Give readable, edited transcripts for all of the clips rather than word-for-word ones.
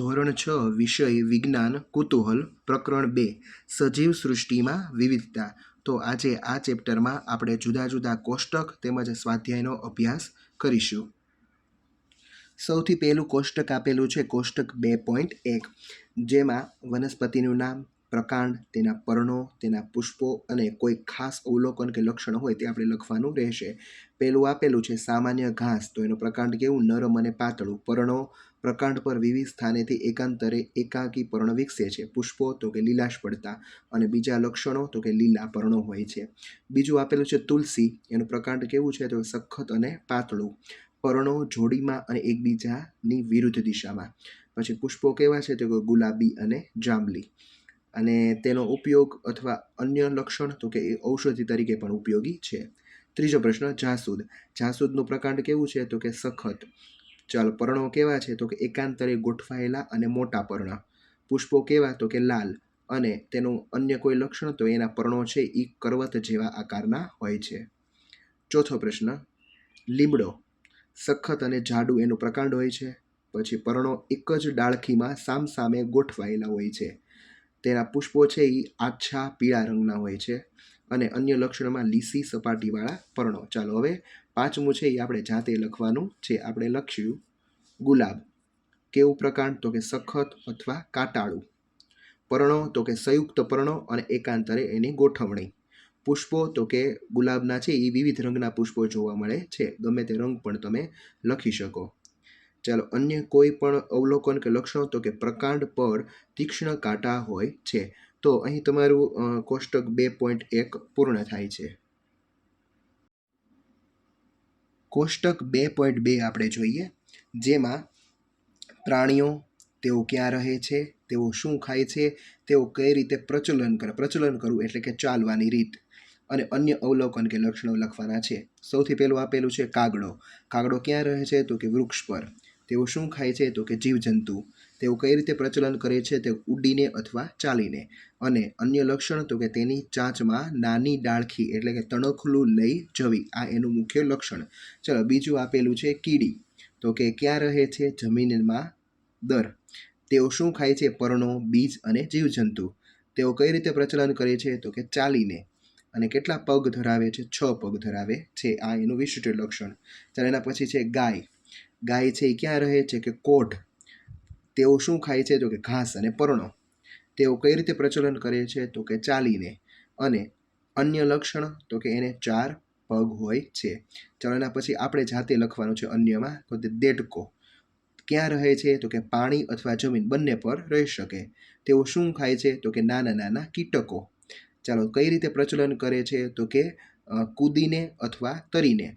ધોરણ 6 વિષય વિજ્ઞાન કુતૂહલ પ્રકરણ 2 સજીવ સૃષ્ટિમાં વિવિધતા। તો આજે આ ચેપ્ટરમાં આપણે જુદા જુદા કોષ્ટક તેમજ સ્વાધ્યાયનો અભ્યાસ કરીશું। સૌથી પહેલું કોષ્ટક આપેલું છે કોષ્ટક 2.1, જેમાં વનસ્પતિનું નામ, પ્રકાંડ, તેના પર્ણો, તેના પુષ્પો અને કોઈ ખાસ અવલોકન કે લક્ષણ હોય તે આપણે લખવાનું રહેશે। પહેલું આપેલું છે સામાન્ય ઘાસ, તો એનું પ્રકાંડ કેવું? નરમ અને પાતળું। પર્ણો, પ્રકાંડ પર વિવિધ સ્થાનેથી એકાંતરે એકાકી પર્ણ વિકસે છે। પુષ્પો તો કે લીલાશ પડતા, અને બીજા લક્ષણો તો કે લીલા પર્ણો હોય છે। બીજું આપેલું છે તુલસી, એનું પ્રકાંડ કેવું છે? તો સખત અને પાતળું। પર્ણો જોડીમાં અને એકબીજાની વિરુદ્ધ દિશામાં। પછી પુષ્પો કેવા છે? તો કે ગુલાબી અને જાંબલી। અને તેનો ઉપયોગ અથવા અન્ય લક્ષણ તો કે એ ઔષધિ તરીકે પણ ઉપયોગી છે। ત્રીજો પ્રશ્ન જાસૂદ, જાસૂદનું પ્રકાંડ કેવું છે? તો કે સખત। ચાલો, પર્ણો કેવા છે? તો કે એકાંતરે ગોઠવાયેલા અને મોટા પર્ણ। પુષ્પો કેવા? તો કે લાલ। અને તેનું અન્ય કોઈ લક્ષણ તો એના પર્ણો છે એ કરવત જેવા આકારના હોય છે। ચોથો પ્રશ્ન લીમડો, સખત અને જાડું એનું પ્રકાંડ હોય છે। પછી પર્ણો એક જ ડાળખીમાં સામસામે ગોઠવાયેલા હોય છે। તેના પુષ્પો છે એ આછા પીળા રંગના હોય છે, અને અન્ય લક્ષણમાં લીસી સપાટીવાળા પર્ણો। ચાલો, હવે પાંચમું છે એ આપણે જાતે લખવાનું છે। આપણે લખ્યું ગુલાબ, કેવું પ્રકાંડ? તો કે સખત અથવા કાંટાળું। પર્ણો તો કે સંયુક્ત પર્ણો અને એકાંતરે એની ગોઠવણી। પુષ્પો તો કે ગુલાબના છે એ વિવિધ રંગના પુષ્પો જોવા મળે છે, ગમે તે રંગ પણ તમે લખી શકો। ચાલો, અન્ય કોઈ પણ અવલોકન કે લક્ષણો તો કે પ્રકાંડ પર તીક્ષ્ણ કાંટા હોય છે। તો અહીં તમારું કોષ્ટક 2.1 પૂર્ણ થાય છે। કોષ્ટક 2.2 આપણે જોઈએ, જેમાં પ્રાણીઓ, તેઓ ક્યાં રહે છે, તેઓ શું ખાય છે, તેઓ કઈ રીતે પ્રચલન કરે, પ્રચલન કરવું એટલે કે ચાલવાની રીત, અને અન્ય અવલોકન કે લક્ષણો લખવાના છે। સૌથી પહેલું આપેલું છે કાગડો, કાગડો ક્યાં રહે છે? તો કે વૃક્ષ પર। તેઓ શું ખાય છે? તો કે જીવજંતુ। તેઓ કઈ રીતે પ્રચલન કરે છે? તે ઉડીને અથવા ચાલીને। અને અન્ય લક્ષણ તો કે તેની ચાંચમાં નાની ડાળખી એટલે કે તણખલું લઈ જવી, આ એનું મુખ્ય લક્ષણ। ચલો, બીજું આપેલું છે કીડી, તો કે ક્યાં રહે છે? જમીનમાં દર। તેઓ શું ખાય છે? પર્ણો, બીજ અને જીવજંતુ। તેઓ કઈ રીતે પ્રચલન કરે છે? તો કે ચાલીને। અને કેટલા પગ ધરાવે છે? 6 પગ ધરાવે છે, આ એનું વિશિષ્ટ લક્ષણ। ચાલો, એના પછી છે ગાય, ગાય છે એ ક્યાં રહે છે? કે કોઢ। તેઓ શું ખાય છે? તો કે ઘાસ અને પર્ણો। તેઓ કઈ રીતે પ્રચલન કરે છે? તો કે ચાલીને। અને અન્ય લક્ષણ તો કે એને 4 પગ હોય છે। ચાલો, એના પછી આપણે જાતે લખવાનું છે અન્યમાં, તો તે દેડકો, ક્યાં રહે છે? તો કે પાણી અથવા જમીન બંને પર રહી શકે। તેઓ શું ખાય છે? તો કે નાના નાના કીટકો। ચાલો, કઈ રીતે પ્રચલન કરે છે? તો કે કૂદીને અથવા તરીને।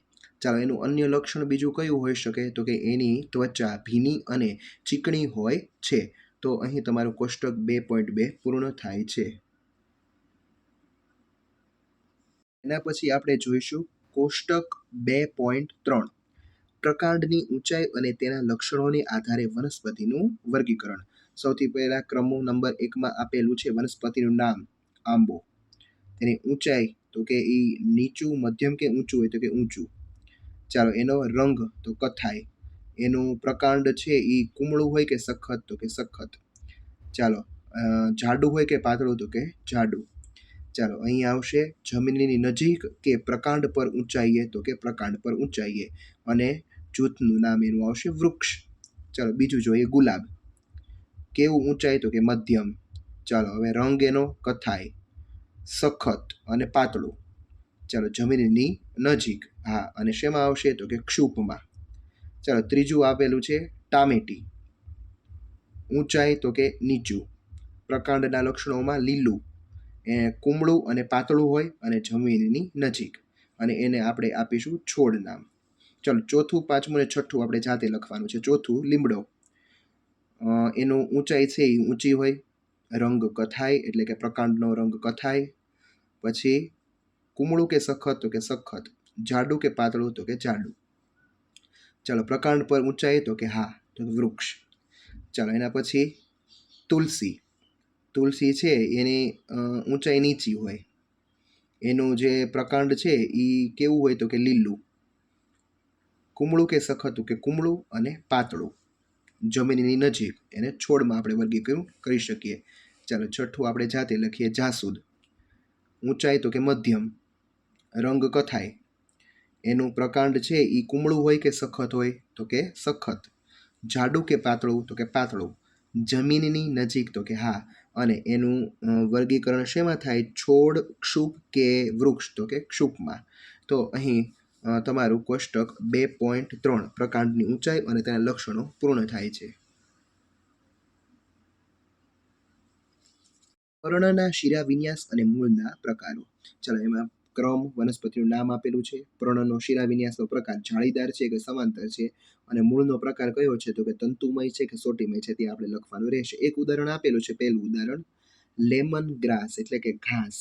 ચાલો, એનું અન્ય લક્ષણ બીજું કયું હોઈ શકે? તો કે એની ત્વચા ભીની અને ચીકણી હોય છે। તો અહીં તમારું કોષ્ટક 2.2 પૂર્ણ થાય છે। એના પછી આપણે જોઈશું કોષ્ટક 2.3, પ્રકાંડની ઊંચાઈ અને તેના લક્ષણોને આધારે વનસ્પતિનું વર્ગીકરણ। સૌથી પહેલા ક્રમો નંબર 1માં આપેલું છે વનસ્પતિનું નામ આંબો, તેની ઊંચાઈ તો કે એ નીચું, મધ્યમ કે ઊંચું હોય? તો કે ઊંચું। ચાલો, એનો રંગ તો કથ્થાઈ। એનું પ્રકાંડ છે એ કુમળું હોય કે સખત? તો કે સખત। ચાલો, જાડું હોય કે પાતળું? તો કે જાડું। ચાલો, અહીં આવશે જમીનની નજીક કે પ્રકાંડ પર ઊંચાઈએ? તો કે પ્રકાંડ પર ઊંચાઈએ। અને જૂથનું નામ એનું આવશે વૃક્ષ। ચાલો, બીજું જોઈએ ગુલાબ, કેવું ઊંચાઈ? તો કે મધ્યમ। ચાલો, હવે રંગ એનો કથ્થાઈ, સખત અને પાતળું। ચાલો, જમીનની નજીક, હા, અને શેમાં આવશે? તો કે ક્ષુપમાં। ચાલો, ત્રીજું આપેલું છે ટામેટી, ઊંચાઈ તો કે નીચું, પ્રકાંડના લક્ષણોમાં લીલું, કુમળું અને પાતળું હોય, અને જમીનની નજીક, અને એને આપણે આપીશું છોડ નામ। ચાલો, ચોથું, પાંચમું અને છઠ્ઠું આપણે જાતે લખવાનું છે। ચોથું લીમડો, એનું ઊંચાઈ છે એ ઊંચી હોય, રંગ કથ્થાઈ એટલે કે પ્રકાંડનો રંગ કથ્થાઈ। પછી કુમળું કે સખત? તો કે સખત। જાડું કે પાતળું? તો કે જાડું। ચાલો, પ્રકાંડ પર ઊંચાઈ? તો કે હા, તો વૃક્ષ। ચાલો, એના પછી તુલસી, તુલસી છે એની ઊંચાઈ નીચી હોય, એનું જે પ્રકાંડ છે એ કેવું હોય? તો કે લીલું। કુમળું કે સખત? તો કે કુમળું અને પાતળું। જમીનની નજીક એને છોડમાં આપણે વર્ગીકરણ કરી શકીએ. ચાલો છઠ્ઠું આપણે જાતે લખીએ. જાસૂદ. ઊંચાઈ તો કે મધ્યમ, રંગ કથાઈ, એનું પ્રકાંડ છે એ કુમળું હોય કે સખત હોય તો કે સખત, જાડું કે પાતળું તો કે પાતળું, જમીનની નજીક તો કે હા, અને એનું વર્ગીકરણ શેમાં થાય? છોડ, ક્ષુપ કે વૃક્ષ તો કે ક્ષુપમાં. તો અહીં તમારું કોષ્ટક 2.3 પ્રકાંડની ઊંચાઈ અને તેના લક્ષણો પૂર્ણ થાય છે. પર્ણના શિરા વિન્યાસ અને મૂળના પ્રકારો. ચાલો એમાં ક્રમ, વનસ્પતિનું નામ આપેલું છે. પર્ણનો શિરા વિન્યાસનો પ્રકાર જાળીદાર છે કે સમાંતર છે, અને મૂળનો પ્રકાર કયો છે તો કે તંતુમય છે કે સોટીમય છે, તે આપણે લખવાનું રહેશે. એક ઉદાહરણ આપેલું છે. પહેલું ઉદાહરણ, લેમન ગ્રાસ એટલે કે ઘાસ.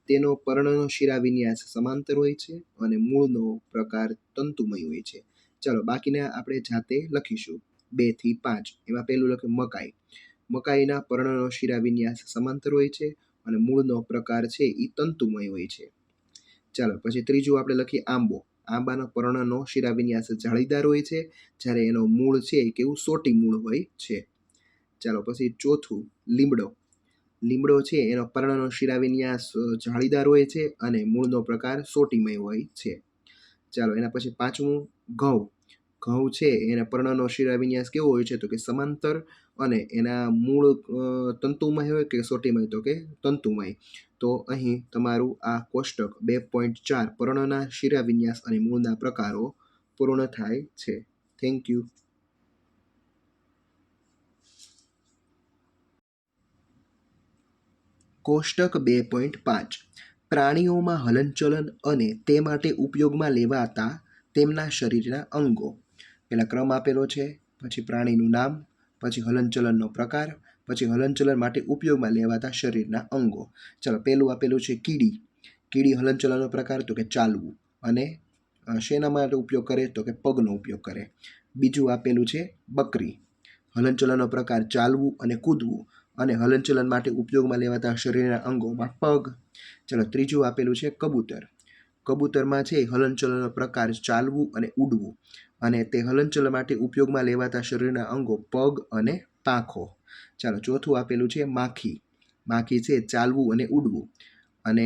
તેનો પર્ણનો શિરા વિન્યાસ સમાંતર હોય છે અને મૂળનો પ્રકાર તંતુમય હોય છે. ચાલો બાકીના આપણે જાતે લખીશું. 2 થી 5. એમાં પહેલું લખ્યું મકાઈ. મકાઈના પર્ણનો શિરા વિન્યાસ સમાંતર હોય છે અને મૂળનો પ્રકાર છે એ તંતુમય હોય છે. ચાલો પછી ત્રીજું આપણે લખીએ આંબો. આંબાનો પર્ણનો શિરા વિન્યાસ જાળીદાર હોય છે, જ્યારે એનો મૂળ છે એ કેવું? સોટી મૂળ હોય છે. ચાલો પછી ચોથું લીમડો. લીમડો છે એનો પર્ણનો શિરા વિન્યાસ જાળીદાર હોય છે અને મૂળનો પ્રકાર સોટીમય હોય છે. ચાલો એના પછી પાંચમું ઘઉં. ઘઉં છે એના પર્ણનો શિરા વિન્યાસ કેવો હોય છે તો કે સમાંતર, અને એના મૂળ તંતુમય હોય કે સોટીમય તો કે તંતુમય. તો અહીં તમારું આ કોષ્ટક 2.4 પર્ણના શિરા વિન્યાસ અને મૂળના પ્રકારો પૂર્ણ થાય છે. Thank you. કોષ્ટક 2.5 પ્રાણીઓમાં હલનચલન અને તે માટે ઉપયોગમાં લેવાતા તેમના શરીરના અંગો. પહેલા ક્રમ આપેલો છે, પછી પ્રાણીનું નામ, પછી હલનચલનનો પ્રકાર, પછી હલનચલન માટે ઉપયોગમાં લેવાતા શરીરના અંગો. ચાલો પહેલું આપેલું છે કીડી. કીડી હલનચલનનો પ્રકાર તો કે ચાલવું, અને શેના માટે ઉપયોગ કરે તો કે પગનો ઉપયોગ કરે. બીજું આપેલું છે બકરી. હલનચલનનો પ્રકાર ચાલવું અને કૂદવું, અને હલનચલન માટે ઉપયોગમાં લેવાતા શરીરના અંગોમાં પગ. ચાલો ત્રીજું આપેલું છે કબૂતર. કબૂતરમાં છે હલનચલનનો પ્રકાર ચાલવું અને ઉડવું, અને તે હલનચલન માટે ઉપયોગમાં લેવાતા શરીરના અંગો પગ અને પાંખો. ચાલો ચોથું આપેલું છે માખી. માખી છે ચાલવું અને ઉડવું, અને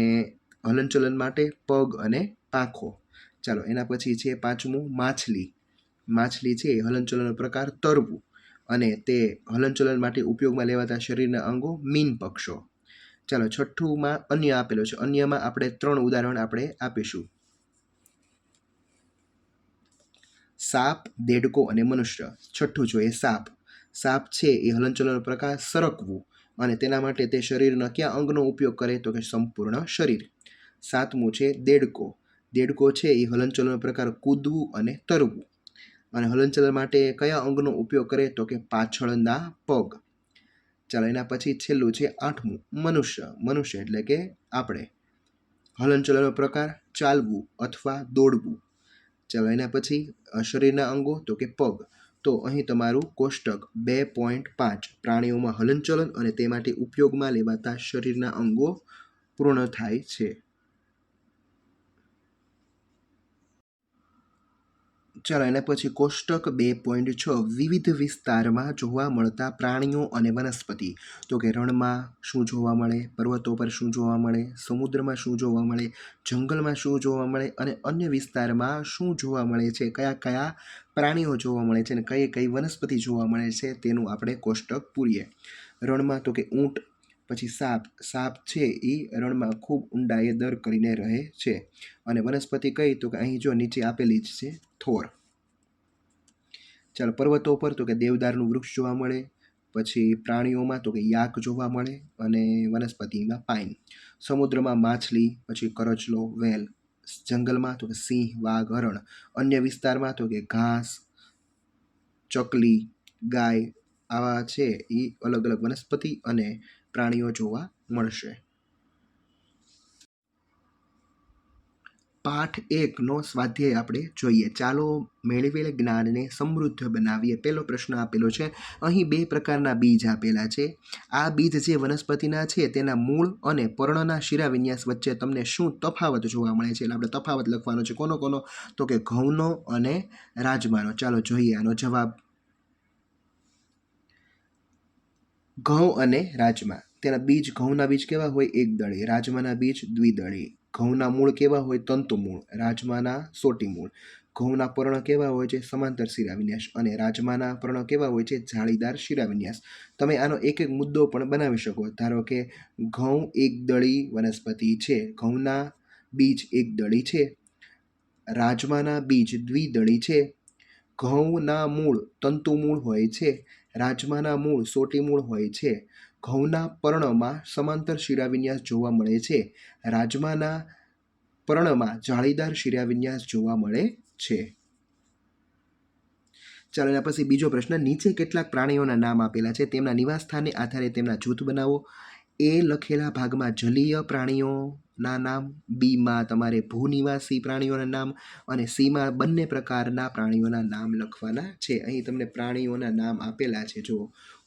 હલનચલન માટે પગ અને પાંખો. ચાલો એના પછી છે પાંચમું માછલી. માછલી છે હલનચલનનો પ્રકાર તરવું, અને તે હલનચલન માટે ઉપયોગમાં લેવાતા શરીરના અંગો મીન પક્ષો. ચાલો છઠ્ઠુંમાં અન્ય આપેલો છે. અન્યમાં આપણે 3 ઉદાહરણ આપણે આપીશું. સાપ, દેડકો અને મનુષ્ય. છઠ્ઠું જોઈએ સાપ. સાપ છે એ હલનચલનનો પ્રકાર સરકવું, અને તેના માટે તે શરીરના કયા અંગનો ઉપયોગ કરે તો કે સંપૂર્ણ શરીર. સાતમું છે દેડકો. દેડકો છે એ હલનચલનનો પ્રકાર કૂદવું અને તરવું, અને હલનચલન માટે કયા અંગનો ઉપયોગ કરે તો કે પાછળના પગ. ચાલો એના પછી છેલ્લું છે આઠમું મનુષ્ય. મનુષ્ય એટલે કે આપણે. હલનચલનનો પ્રકાર ચાલવું અથવા દોડવું. ચાલો એના પછી શરીરના અંગો તો કે પગ. તો અહીં તમારું કોષ્ટક 2.5 પ્રાણીઓમાં હલનચલન અને તે માટે ઉપયોગમાં લેવાતા શરીરના અંગો પૂર્ણ થાય છે. ચાલો એના પછી કોષ્ટક 2.6 વિવિધ વિસ્તારમાં જોવા મળતા પ્રાણીઓ અને વનસ્પતિ. તો કે રણમાં શું જોવા મળે, પર્વતો પર શું જોવા મળે, સમુદ્રમાં શું જોવા મળે, જંગલમાં શું જોવા મળે, અને અન્ય વિસ્તારમાં શું જોવા મળે છે, કયા કયા પ્રાણીઓ જોવા મળે છે, અને કઈ કઈ વનસ્પતિ જોવા મળે છે, તેનું આપણે કોષ્ટક પૂરીએ. રણમાં તો કે ઊંટ, પછી સાપ. સાપ છે એ રણમાં ખૂબ ઊંડાઈએ દર કરીને રહે છે. અને વનસ્પતિ કઈ તો કે અહીં જો નીચે આપેલી જ છે, થોર. ચાલો પર્વતો પર તો કે દેવદારનું વૃક્ષ જોવા મળે, પછી પ્રાણીઓમાં તો કે યાક જોવા મળે, અને વનસ્પતિમાં પાઇન. સમુદ્રમાં માછલી, પછી કરચલો, વેલ. જંગલમાં તો કે સિંહ, વાઘ, હરણ. અન્ય વિસ્તારમાં તો કે ઘાસ, ચકલી, ગાય. આવા છે એ અલગ અલગ વનસ્પતિ અને પ્રાણીઓ જોવા મળશે. પાઠ 1 નો સ્વાધ્યાય આપણે જોઈએ. ચાલો મેળવેલ જ્ઞાનને સમૃદ્ધ બનાવીએ. પહેલો પ્રશ્ન આપેલો છે. અહીં 2 પ્રકારના બીજ આપેલા છે. આ બીજ જે વનસ્પતિના છે તેના મૂળ અને પર્ણના શિરા વિન્યાસ વચ્ચે તમને શું તફાવત જોવા મળે છે? એટલે આપણે તફાવત લખવાનો છે. કોનો કોનો તો કે ઘઉંનો અને રાજમાનો. ચાલો જોઈએ આનો જવાબ. ઘઉં અને રાજમા, તેના બીજ, ઘઉંના બીજ કેવા હોય? એકદળી. રાજમાના બીજ દ્વિદળી. ઘઉંના મૂળ કેવા હોય? તંતુમૂળ. રાજમાના સોટી મૂળ. ઘઉંના પર્ણ કેવા હોય છે? સમાંતર શિરાવિન્યાસ. અને રાજમાના પર્ણ કેવા હોય છે? જાળીદાર શિરાવિન્યાસ. તમે આનો એક એક મુદ્દો પણ બનાવી શકો. ધારો કે ઘઉં એકદળી વનસ્પતિ છે, ઘઉંના બીજ એકદળી છે, રાજમાના બીજ દ્વિદળી છે, ઘઉંના મૂળ તંતુમૂળ હોય છે, રાજમાના મૂળ સોટી મૂળ હોય છે, ઘઉંના પર્ણમાં સમાંતર શિરાવિન્યાસ જોવા મળે છે, રાજમાના પર્ણમાં જાળીદાર શિરાવિન્યાસ જોવા મળે છે. ચાલો એના પછી બીજો પ્રશ્ન, નીચે કેટલાક પ્રાણીઓના નામ આપેલા છે, તેમના નિવાસસ્થાનને આધારે તેમના જૂથ બનાવો. એ લખેલા ભાગમાં જલીય પ્રાણીઓના નામ, બીમાં તમારે ભૂનિવાસી પ્રાણીઓના નામ અને સીમાં બંને પ્રકારના પ્રાણીઓના નામ લખવાના છે. અહીં તમને પ્રાણીઓના નામ આપેલા છે, જો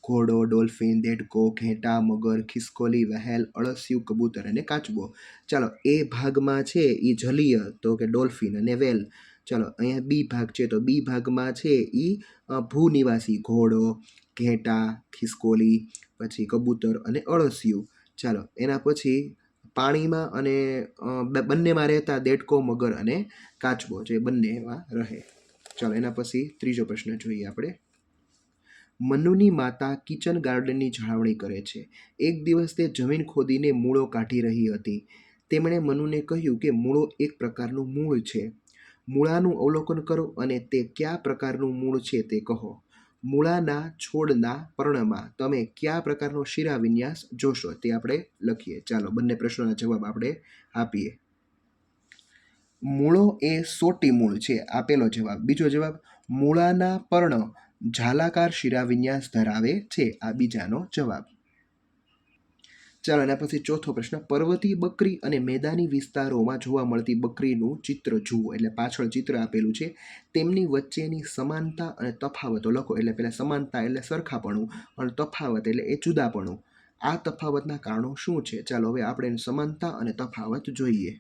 ઘોડો, ડોલ્ફિન, દેડકો, ઘેટા, મગર, ખિસકોલી, વહેલ, અળસિયું, કબૂતર અને કાચબો. ચાલો એ ભાગમાં છે એ જલીય, તો કે ડોલ્ફિન અને વેલ. ચાલો અહીંયા બી ભાગ છે, તો બી ભાગમાં છે એ ભૂનિવાસી, ઘોડો, ઘેટા, ખિસકોલી, પછી કબૂતર અને અળસિયું. ચાલો એના પછી પાણીમાં અને બંનેમાં રહેતા દેડકો, મગર અને કાચબો, જે બંનેમાં રહે. ચાલો એના પછી ત્રીજો પ્રશ્ન જોઈએ આપણે. મનુની માતા કિચન ગાર્ડનની જાળવણી કરે છે. એક દિવસ તે જમીન ખોદીને મૂળો કાઢી રહી હતી. તેમણે મનુને કહ્યું કે મૂળો એક પ્રકારનું મૂળ છે. મૂળાનું અવલોકન કરો અને તે કયા પ્રકારનું મૂળ છે તે કહો. મૂળાના છોડના પર્ણમાં તમે કયા પ્રકારનો શિરાવિન્યાસ જોશો તે આપણે લખીએ. ચાલો બંને પ્રશ્નોના જવાબ આપણે આપીએ. મૂળો એ સોટી મૂળ છે, આપેલો જવાબ. બીજો જવાબ, મૂળાના પર્ણ ઝાલાકાર શિરાવિન્યાસ ધરાવે છે, આ બીજાનો જવાબ. ચાલો એના પછી ચોથો પ્રશ્ન, પર્વતીય બકરી અને મેદાની વિસ્તારોમાં જોવા મળતી બકરીનું ચિત્ર જુઓ. એટલે પાછળ ચિત્ર આપેલું છે, તેમની વચ્ચેની સમાનતા અને તફાવતો લખો. એટલે પહેલા સમાનતા એટલે સરખાપણું, અને તફાવત એટલે એ જુદાપણું. આ તફાવતના કારણો શું છે? ચાલો હવે આપણે સમાનતા અને તફાવત જોઈએ.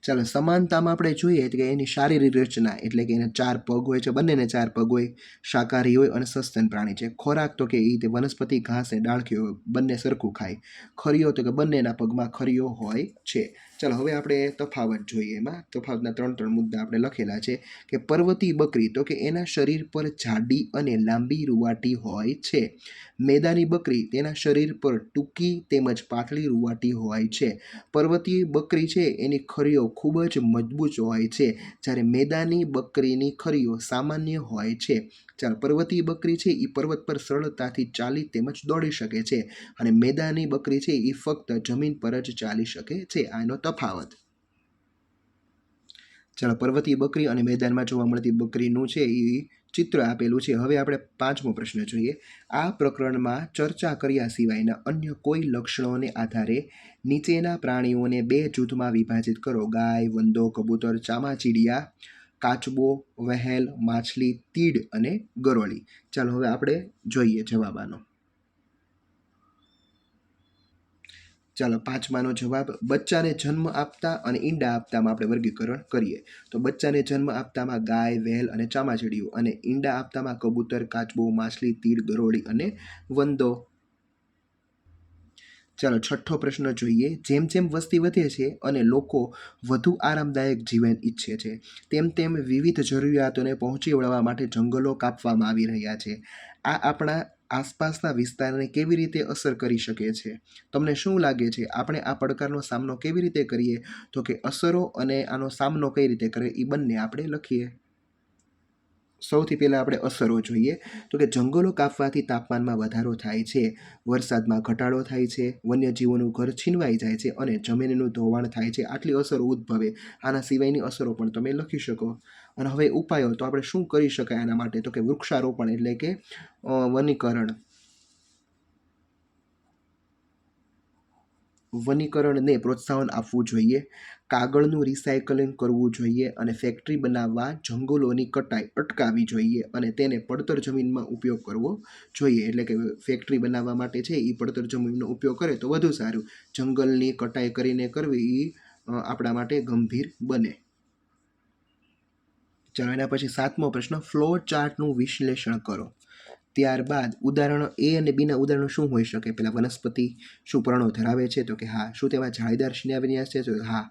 ચાલો સમાનતામાં આપણે જોઈએ કે એની શારીરિક રચના, એટલે કે એને 4 પગ હોય છે, બંનેને 4 પગ હોય, શાકાહારી હોય અને સસ્તન પ્રાણી છે. ખોરાક તો કે એ વનસ્પતિ ઘાસ અને ડાળખીઓ બંને સરખું ખાય. ખરીઓ તો કે બંનેના પગમાં ખરીઓ હોય છે. ચાલો હવે આપણે તફાવત જોઈએ. એમાં તફાવતના 3 મુદ્દા આપણે લખેલા છે કે પર્વતીય બકરી તો કે એના શરીર પર જાડી અને લાંબી રૂંવાટી હોય છે. મેદાની બકરી તેના શરીર પર ટૂંકી તેમજ પાતળી રૂંવાટી હોય છે. પર્વતીય બકરી છે એની ખરીઓ ખૂબ જ મજબૂત હોય છે, જ્યારે મેદાની બકરીની ખરીઓ સામાન્ય હોય છે. ચાલો પર્વતીય બકરી છે એ પર્વત પર સરળતાથી ચાલી તેમજ દોડી શકે છે, અને મેદાની બકરી છે એ ફક્ત જમીન પર જ ચાલી શકે છે. આનો તફાવત. ચાલો પર્વતીય બકરી અને મેદાનમાં જોવા મળતી બકરીનું છે એ ચિત્ર આપેલું છે. હવે આપણે 5મો પ્રશ્ન જોઈએ. આ પ્રકરણમાં ચર્ચા કર્યા સિવાયના અન્ય કોઈ લક્ષણોને આધારે નીચેના પ્રાણીઓને 2 જૂથમાં વિભાજિત કરો. ગાય, વંદો, કબૂતર, ચામાચીડિયા, કાચબો, વહેલ, માછલી, તીડ અને ગરોળી. ચાલો હવે આપણે જોઈએ જવાબ આનો. ચાલો 5માનો જવાબ, બચ્ચાને જન્મ આપતા અને ઈંડા આપતામાં આપણે વર્ગીકરણ કરીએ. તો બચ્ચાને જન્મ આપતામાં ગાય, વહેલ અને ચામાચીડિયું, અને ઈંડા આપતામાં કબૂતર, કાચબો, માછલી, તીડ, ગરોળી અને વંદો. ચાલો 6થો પ્રશ્ન જોઈએ. જેમ જેમ વસ્તી વધે છે અને લોકો વધુ આરામદાયક જીવન ઈચ્છે છે, તેમ તેમ વિવિધ જરૂરિયાતોને પહોંચી વળવા માટે જંગલો કાપવામાં આવી રહ્યા છે. આ આપણા આસપાસના વિસ્તારને કેવી રીતે અસર કરી શકે છે? તમને શું લાગે છે, આપણે આ પડકારનો સામનો કેવી રીતે કરીએ? તો કે અસરો અને આનો સામનો કઈ રીતે કરીએ એ બંને આપણે લખીએ. સૌથી પહેલાં આપણે અસરો જોઈએ. તો કે જંગલો કાપવાથી તાપમાનમાં વધારો થાય છે, વરસાદમાં ઘટાડો થાય છે, વન્યજીવોનું ઘર છીનવાઈ જાય છે અને જમીનનું ધોવાણ થાય છે. આટલી અસરો ઉદ્ભવે. આના સિવાયની અસરો પણ તમે લખી શકો. અને હવે ઉપાયો, તો આપણે શું કરી શકાય આના માટે? તો કે વૃક્ષારોપણ એટલે કે વનીકરણને પ્રોત્સાહન આપવું જોઈએ, કાગળનું રિસાયકલિંગ કરવું જોઈએ, અને ફેક્ટરી બનાવવા જંગલોની કટાઈ અટકાવવી જોઈએ, અને તેને પડતર જમીનમાં ઉપયોગ કરવો જોઈએ. એટલે કે ફેક્ટરી બનાવવા માટે છે એ પડતર જમીનનો ઉપયોગ કરે તો વધુ સારું. જંગલની કટાઈ કરીને કરવી એ આપણા માટે ગંભીર બને. ચાલો એના પછી 7મો પ્રશ્ન, ફ્લો ચાર્ટનું વિશ્લેષણ કરો. ત્યારબાદ ઉદાહરણ એ અને બીના ઉદાહરણો શું હોઈ શકે? પહેલાં વનસ્પતિ શું પર્ણો ધરાવે છે? તો કે હા. શું તેમાં જાળીદાર શિરાવિન્યાસ છે? તો હા.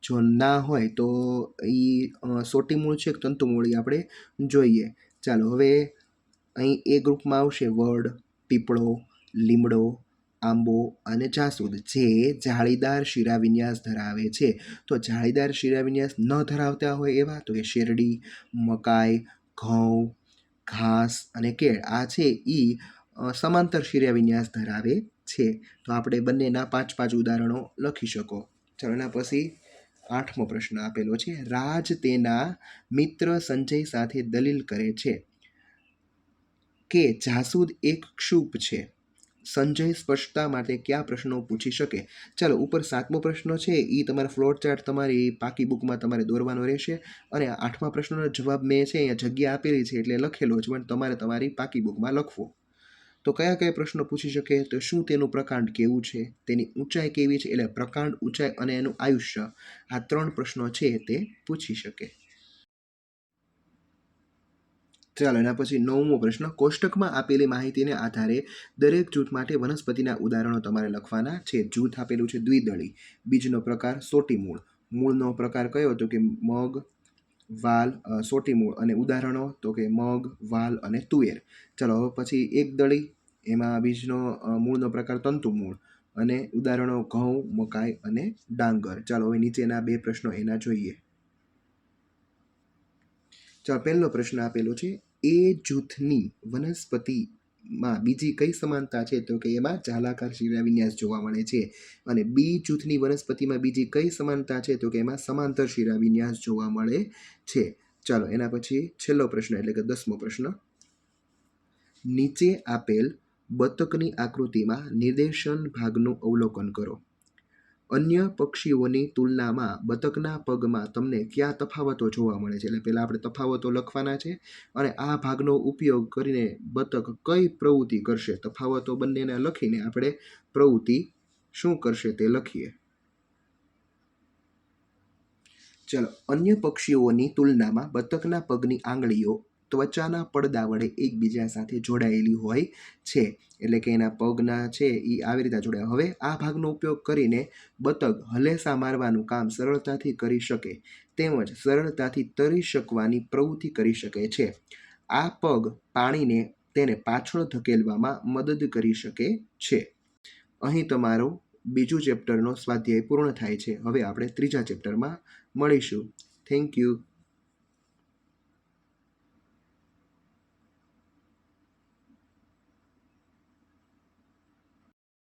જો ના હોય તો એ સોટી મૂળ છે કે તંતુ મૂળ, એ આપણે જોઈએ. ચાલો હવે અહીં એ ગ્રુપમાં આવશે વડ, પીપળો, લીમડો, આંબો અને જાસૂદ, જે જાળીદાર શિરાવિન્યાસ ધરાવે છે. તો જાળીદાર શિરાવિન્યાસ ન ધરાવતા હોય એવા તો કે શેરડી, મકાઈ, ઘઉં, ઘાસ અને કેળ, આ છે એ સમાંતર શિરાવિન્યાસ ધરાવે છે. તો આપણે બંનેના 5-5 ઉદાહરણો લખી શકો. ચાલો એના પછી 8મો પ્રશ્ન આપેલો છે. રાજ તેના મિત્ર સંજય સાથે દલીલ કરે છે કે જાસૂદ એક ક્ષુપ છે. સંજય સ્પષ્ટતા માટે કયા પ્રશ્નો પૂછી શકે? ચાલો ઉપર 7મો પ્રશ્ન છે એ તમારા ફ્લોર ચાર્ટ તમારી પાકી બુકમાં તમારે દોરવાનો રહેશે, અને 8મા પ્રશ્નનો જવાબ મેં છે અહીંયા જગ્યા આપેલી છે એટલે લખેલો છે, પણ તમારે તમારી પાકી બુકમાં લખવો. તો કયા કયા પ્રશ્નો પૂછી શકે? તો શું તેનું પ્રકાંડ કેવું છે, તેની ઊંચાઈ કેવી છે, એટલે પ્રકાંડ, ઊંચાઈ અને એનું આયુષ્ય, આ 3 પ્રશ્નો છે તે પૂછી શકે. ચાલો એના પછી 9મો પ્રશ્ન. કોષ્ટકમાં આપેલી માહિતીને આધારે દરેક જૂથ માટે વનસ્પતિના ઉદાહરણો તમારે લખવાના છે. જૂથ આપેલું છે દ્વિદળી, બીજનો પ્રકાર સોટી મૂળ, મૂળનો પ્રકાર કયો? તો કે મગ, વાલ, સોટી મૂળ, અને ઉદાહરણો તો કે મગ, વાલ અને તુવેર. ચાલો હવે પછી એક દળી, એમાં બીજનો મૂળનો પ્રકાર તંતુ મૂળ, અને ઉદાહરણો ઘઉં, મકાઈ અને ડાંગર. ચાલો હવે નીચેના 2 પ્રશ્નો એના જોઈએ. ચાલો પહેલો પ્રશ્ન આપેલો છે. એ જૂથની વનસ્પતિમાં બીજી કઈ સમાનતા છે? તો કે એમાં જાલાકાર શિરાવિન્યાસ જોવા મળે છે. અને બી જૂથની વનસ્પતિમાં બીજી કઈ સમાનતા છે? તો કે એમાં સમાંતર શિરાવિન્યાસ જોવા મળે છે. ચાલો એના પછી છેલ્લો પ્રશ્ન એટલે કે 10મો પ્રશ્ન. નીચે આપેલ બતકની આકૃતિમાં નિર્દેશન ભાગનું અવલોકન કરો. અન્ય પક્ષીઓની તુલનામાં બતકના પગમાં તમને કયા તફાવતો જોવા મળે છે? એટલે પહેલાં આપણે તફાવતો લખવાના છે, અને આ ભાગનો ઉપયોગ કરીને બતક કઈ પ્રવૃત્તિ કરશે, તફાવતો બંનેને લખીને આપણે પ્રવૃત્તિ શું કરશે તે લખીએ. ચાલો, અન્ય પક્ષીઓની તુલનામાં બતકના પગની આંગળીઓ ત્વચાના પડદા વડે એકબીજા સાથે જોડાયેલી હોય છે. એટલે કે એના પગના છે એ આવી રીતે જોડાય. હવે આ ભાગનો ઉપયોગ કરીને બતક હલેસા મારવાનું કામ સરળતાથી કરી શકે, તેમજ સરળતાથી તરી શકવાની પ્રવૃત્તિ કરી શકે છે. આ પગ પાણીને તેને પાછળ ધકેલવામાં મદદ કરી શકે છે. અહીં તમારો બીજું ચેપ્ટરનો સ્વાધ્યાય પૂર્ણ થાય છે. હવે આપણે ત્રીજા ચેપ્ટરમાં મળીશું. Thank you.